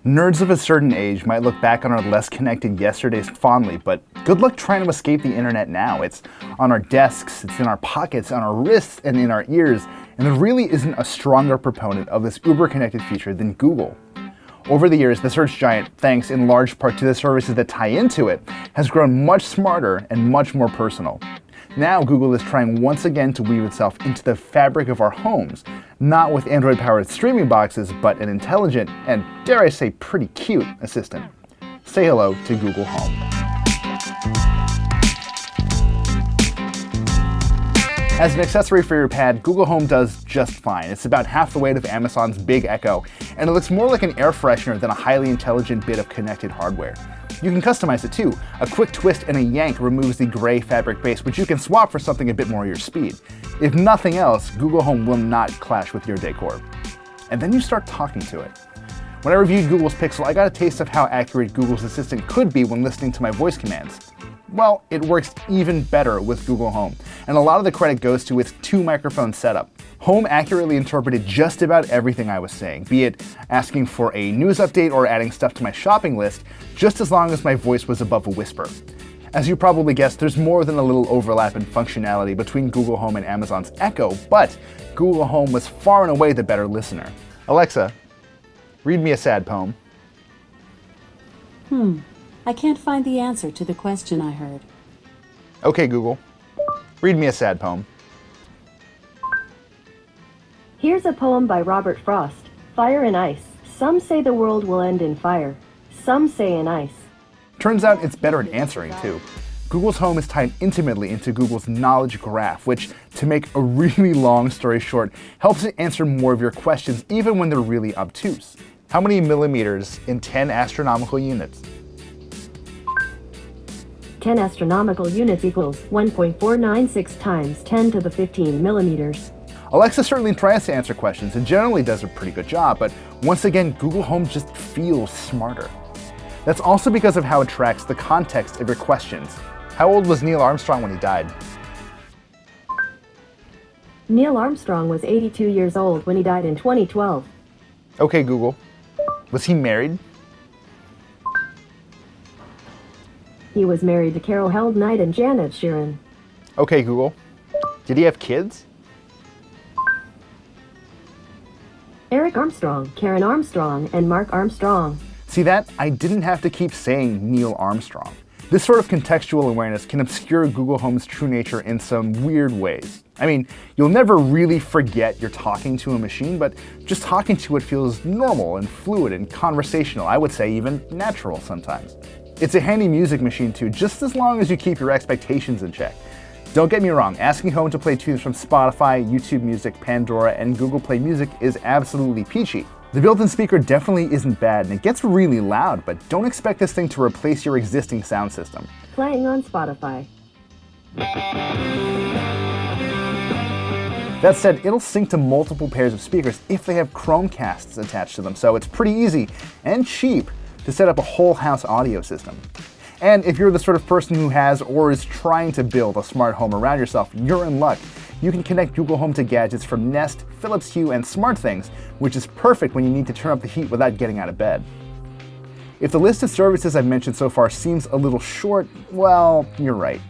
Nerds of a certain age might look back on our less connected yesterdays fondly, but good luck trying to escape the internet now. It's on our desks, it's in our pockets, on our wrists, and in our ears, and there really isn't a stronger proponent of this uber-connected feature than Google. Over the years, the search giant, thanks in large part to the services that tie into it, has grown much smarter and much more personal. Now Google is trying once again to weave itself into the fabric of our homes, not with Android-powered streaming boxes, but an intelligent and, dare I say, pretty cute assistant. Say hello to Google Home. As an accessory for your pad, Google Home does just fine. It's about half the weight of Amazon's Big Echo, and it looks more like an air freshener than a highly intelligent bit of connected hardware. You can customize it too. A quick twist and a yank removes the gray fabric base, which you can swap for something a bit more your speed. If nothing else, Google Home will not clash with your decor. And then you start talking to it. When I reviewed Google's Pixel, I got a taste of how accurate Google's Assistant could be when listening to my voice commands. Well, it works even better with Google Home, and a lot of the credit goes to its 2-microphone setup. Home accurately interpreted just about everything I was saying, be it asking for a news update or adding stuff to my shopping list, just as long as my voice was above a whisper. As you probably guessed, there's more than a little overlap in functionality between Google Home and Amazon's Echo, but Google Home was far and away the better listener. Alexa, read me a sad poem. I can't find the answer to the question I heard. Okay, Google, read me a sad poem. Here's a poem by Robert Frost, Fire and Ice. Some say the world will end in fire. Some say in ice. Turns out it's better at answering, too. Google's Home is tied intimately into Google's Knowledge Graph, which, to make a really long story short, helps it answer more of your questions even when they're really obtuse. How many millimeters in 10 astronomical units? 10 astronomical units equals 1.496 times 10 to the 15 millimeters. Alexa certainly tries to answer questions and generally does a pretty good job, but once again, Google Home just feels smarter. That's also because of how it tracks the context of your questions. How old was Neil Armstrong when he died? Neil Armstrong was 82 years old when he died in 2012. Okay, Google. Was he married? He was married to Carol Held Knight and Janet Sheeran. Okay, Google. Did he have kids? Eric Armstrong, Karen Armstrong, and Mark Armstrong. See that? I didn't have to keep saying Neil Armstrong. This sort of contextual awareness can obscure Google Home's true nature in some weird ways. I mean, you'll never really forget you're talking to a machine, but just talking to it feels normal and fluid and conversational, I would say even natural sometimes. It's a handy music machine too, just as long as you keep your expectations in check. Don't get me wrong, asking Home to play tunes from Spotify, YouTube Music, Pandora, and Google Play Music is absolutely peachy. The built-in speaker definitely isn't bad, and it gets really loud, but don't expect this thing to replace your existing sound system. Playing on Spotify. That said, it'll sync to multiple pairs of speakers if they have Chromecasts attached to them, so it's pretty easy and cheap to set up a whole house audio system. And if you're the sort of person who has or is trying to build a smart home around yourself, you're in luck. You can connect Google Home to gadgets from Nest, Philips Hue, and SmartThings, which is perfect when you need to turn up the heat without getting out of bed. If the list of services I've mentioned so far seems a little short, well, you're right.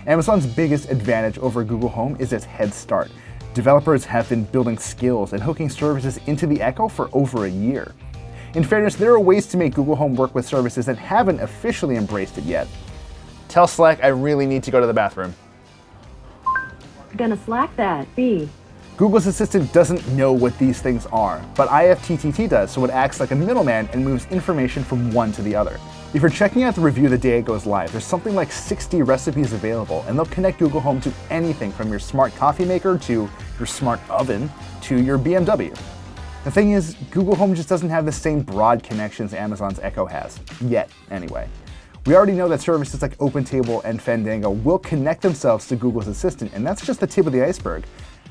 Amazon's biggest advantage over Google Home is its head start. Developers have been building skills and hooking services into the Echo for over a year. In fairness, there are ways to make Google Home work with services that haven't officially embraced it yet. Tell Slack I really need to go to the bathroom. Gonna Slack that, B. Google's Assistant doesn't know what these things are, but IFTTT does, so it acts like a middleman and moves information from one to the other. If you're checking out the review the day it goes live, there's something like 60 recipes available, and they'll connect Google Home to anything from your smart coffee maker to your smart oven to your BMW. The thing is, Google Home just doesn't have the same broad connections Amazon's Echo has. Yet, anyway. We already know that services like OpenTable and Fandango will connect themselves to Google's Assistant, and that's just the tip of the iceberg.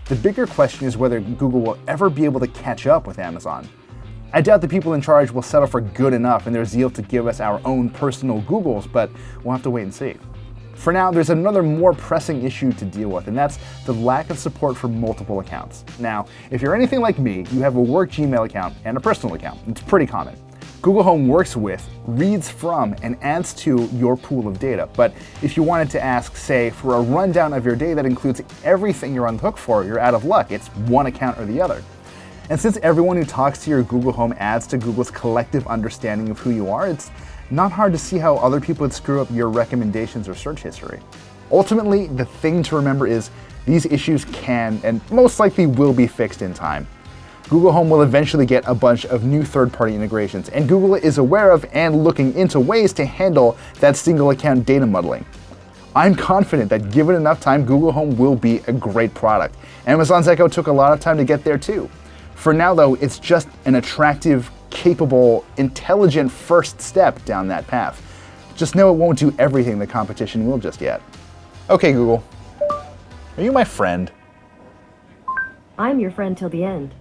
The bigger question is whether Google will ever be able to catch up with Amazon. I doubt the people in charge will settle for good enough in their zeal to give us our own personal Googles, but we'll have to wait and see. For now, there's another more pressing issue to deal with, and that's the lack of support for multiple accounts. Now, if you're anything like me, you have a work Gmail account and a personal account. It's pretty common. Google Home works with, reads from, and adds to your pool of data. But if you wanted to ask, say, for a rundown of your day that includes everything you're on the hook for, you're out of luck. It's one account or the other. And since everyone who talks to your Google Home adds to Google's collective understanding of who you are, it's not hard to see how other people would screw up your recommendations or search history. Ultimately, the thing to remember is these issues can and most likely will be fixed in time. Google Home will eventually get a bunch of new third-party integrations, and Google is aware of and looking into ways to handle that single account data muddling. I'm confident that given enough time, Google Home will be a great product. Amazon's Echo took a lot of time to get there too. For now though, it's just an attractive, capable, intelligent first step down that path. Just know it won't do everything the competition will just yet. Okay, Google, are you my friend? I'm your friend till the end.